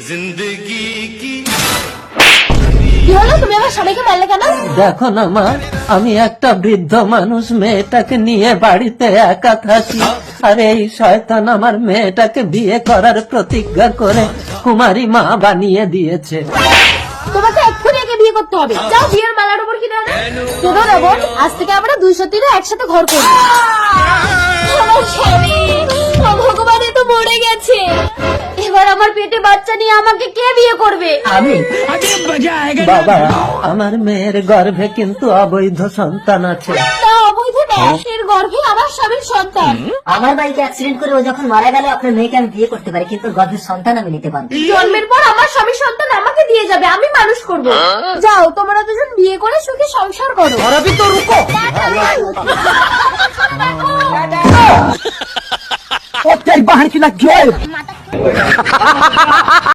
কি হলো, তুমি আমার স্বামীকে মারলে কেন? দেখো না মা, আমি একটা বৃদ্ধ মানুষ, মেয়েটাকে নিয়ে বাড়িতে একা থাকি, আর এই শয়তান আমার মেয়েটাকে বিয়ে করার প্রতিজ্ঞা করে কুমারী মা বানিয়ে দিয়েছে। তোমাকে এক্ষুনি একে বিয়ে করতে হবে। যাও বিয়ের মালার উপর কিনে আনো। শোনো না বোন, আজ থেকে আমরা 203 একসাথে ঘর করব। আমার স্বামী, ও ভগবান, এ তো মরে গেছে। এবার আমার পেটে বাচ্চা নিয়ে আমাকে কে বিয়ে করবে? আমি। বাবা, আমার মেয়ের গর্ভে কিন্তু অবৈধ সন্তান আছে। না, অবৈধ না, এর গর্ভে আমার স্বামীর সন্তান। আমার বাইকে অ্যাক্সিডেন্ট করে ও যখন মারা গেল, আপনার মেয়েকে আমি বিয়ে করতে পারি, কিন্তু গর্ভের সন্তান আমি নিতে পারবো। জন্মের পর আমার স্বামীর সন্তান আমাকে দিয়ে যাবে, আমি মানুষ করব। যাও, তোমরা দুজন বিয়ে করে সুখে সংসার করো। বাহার কি লাগছে?